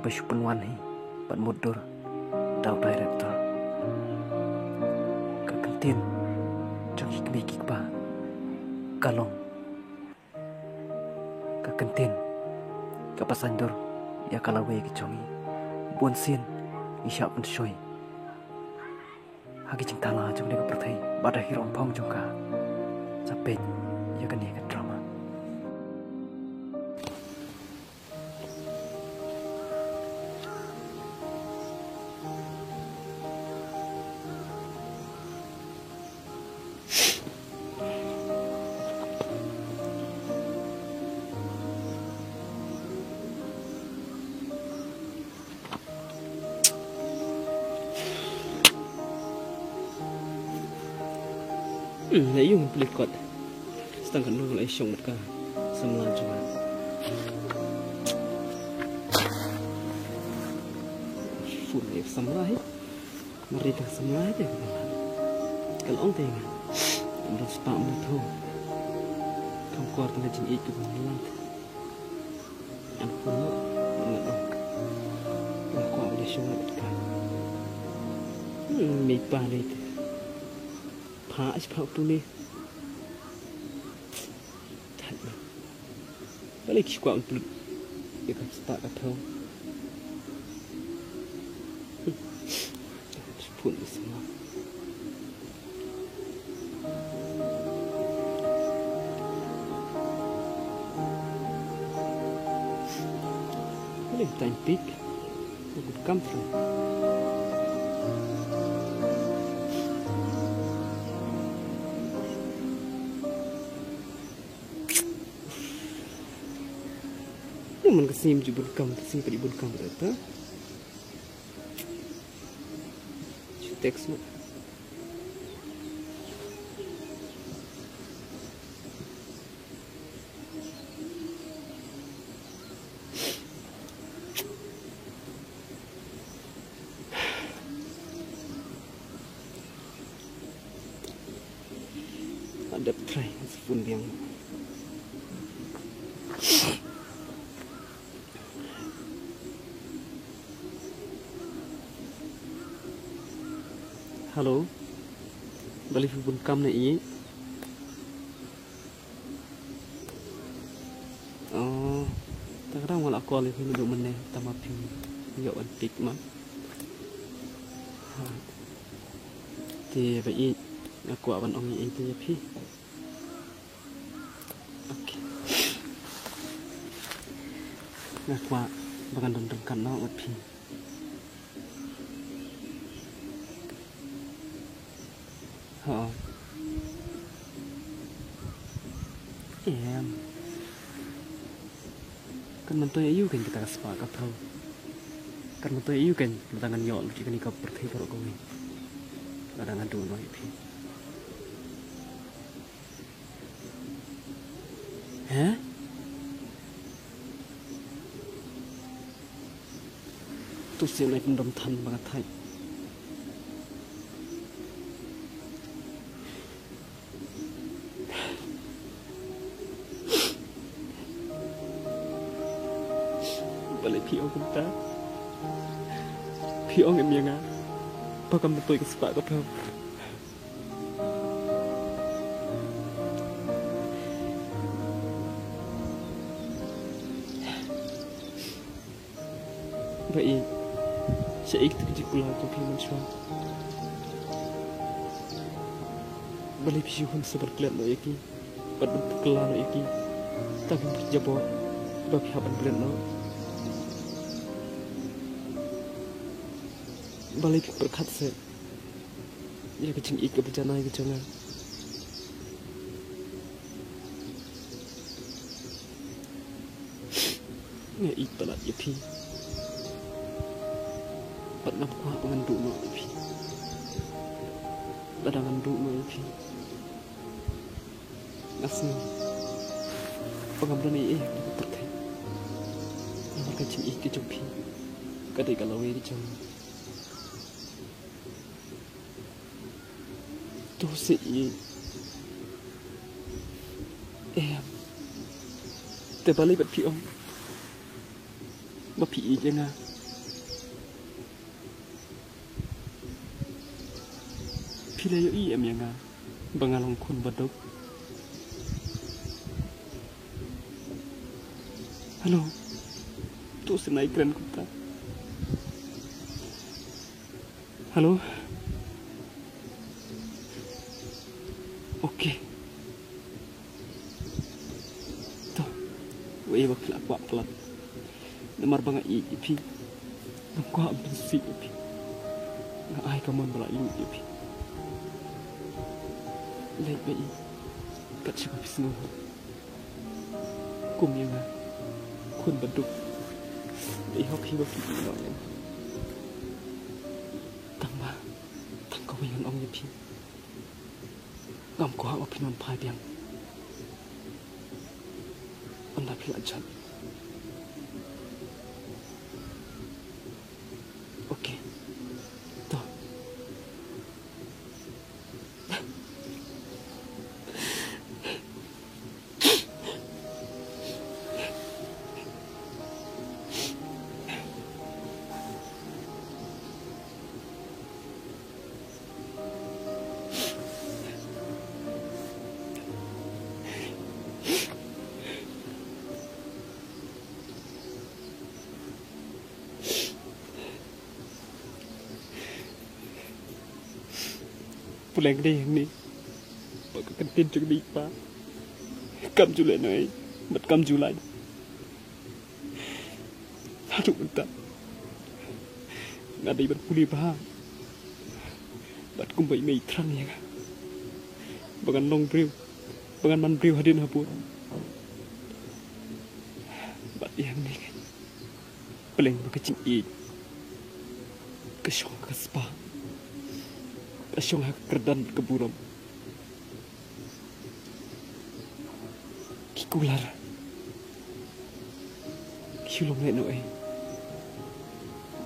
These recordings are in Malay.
penuan hi ban mudur dau director ka kentin trong hikmi kikba kalong ka kentin ka pasandur ya kalawe ki chongi bonsin isya pun shoy hagi cinta lah jong ne ka prathai bada hirong phong jong ka capek ya kan ka drama Yung pelikot setengah nol isyong mereka semula cuma full life semula he mereka semula aja kalau orang tengah mereka sepak mereka kamu keluar tengah jenis itu menelan yang penuh mengenal yang kuat boleh syong mereka mipah itu Pak sebab tu ni, tak nak. Balik sekuat untuk dekat sepak kata. Sepun semua. Balik time peak, good comfort. Yang kesim jubul kam kesim peribul kam berata. Teks mo. Ada try sepun yang Halo, balik pun kam na ini. Oh, kadang malah call itu duduk mana, tamapi, yo antik man. Thì vậy aku akan ongi itu ya pi. Oke. Aku akan dendengkan no pi. Hả? Em kan mentoy ayu kan kita sepakat tau kan mentoy ayu kan tangan nyol jika nikah bertih kalau kau ni kadang adu no ipi hah tu siapa yang pendam tan banget hai balik pion kita, pion em yang apa kamu tuh ikut sepak kau vậy sẽ ít từ cái culo của pion cho balik pion seperti lo iki pada kelar lo iki tapi berjabot bagi haban bulan lo balik berkat se ya kecing ik berjana ke jangan ya ik pelat ya pi pat nak kuah pengandu no pi badangan du no pi asni pengambilan ini berkat yang kecing ik ke pi kadai kalau we jangan tu si em te balik bat pi om ba pi je nga Pilayo em yang bangalong kun badok. Halo, tu senai keren kuta. Halo. Oke. Tuh, wei bakal aku pelan. Namar banga ipi. Nunggu ambil si ipi. Nggak ai kamu bela ipi. Lek bai. Kat siapa pisnu. Kum yang kun baduk. Ihok hiwak ipi yang. Tamba, tangkau yang ong ipi. Ngam ko ha pinon phai biang anda phila chat oke to pulang deh ni baka kantin jeng di pa kam julai noi mat kam julai aduh bentar ngadai ban puli pa bat kumbai mei trang ya bangan long briu bangan man briu hadin hapur bat yang ni pulang baka cing i ke syong ke spa asyong hak kerdan keburam kikular kilom le noe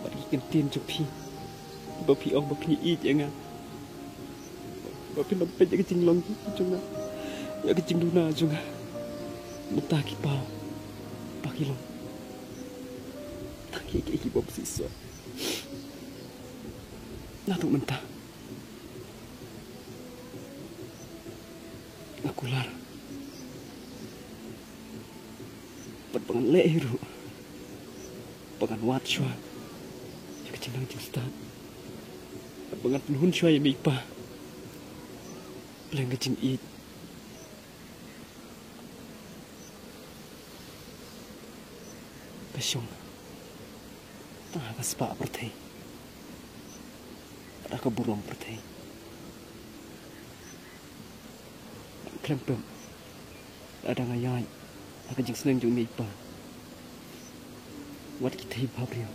bagi kentin jopi bapi ong bapi i jangan bapi nampai jaga cinglong junga jaga cingduna junga mentah ki pau pakilom tak ki bob sisa natu mentah akular pengan lehiru pengan wat shwa ya kecinang justa pengan penhun shwa ya mipa peleng kecing it kasyong tengah kaspa pertai ada keburung pertai klempem ada ngayai akan jeng seneng jeng mipa wat kita hibab dia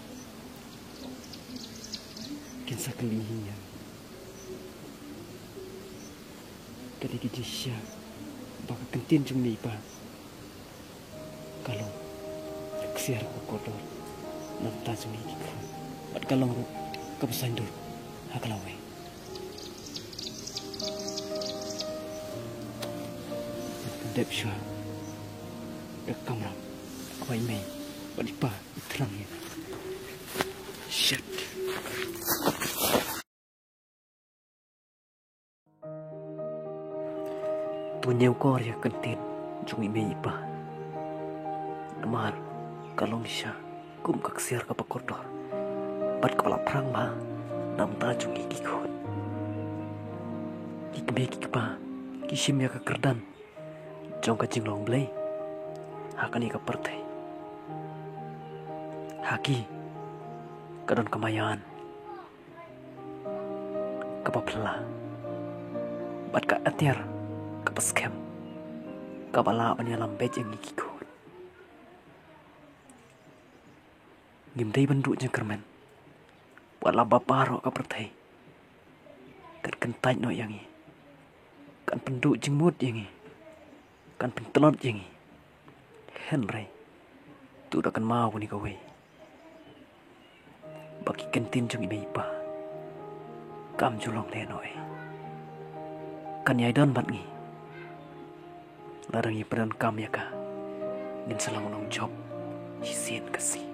kinsa kelihinya kadi kijisya baka kentin jeng mipa kalau keksiar kokodor nanta jeng ikiku bat kalong kapasandur hakalawai đẹp chưa được công lòng quay mày và đi bà thằng này shit tôi nhiều co ya cần tiền chung mày bà namar kalau nisha kum kaksiar kapakodor bat kepala perang ma nam ta chung ikikut ikbe kikpa kishim ya kekerdan trong cái chừng lòng blay hakani ka pertai haki kadon kamayan kapapla bat ka atiar kapaskem kabala banya lambe jeng ikiko gimdai bandu jeng kermen buat laba paro ka pertai kan kentai no yangi kan pendu jeng mut yangi kan pentelot jengi Henry tu dah kan mau ni kawe bagi kentin jeng ibe ipa kam julong le noi kan yai don bat ngi larang i peran kam ya ka nin salang nong job hisien kasih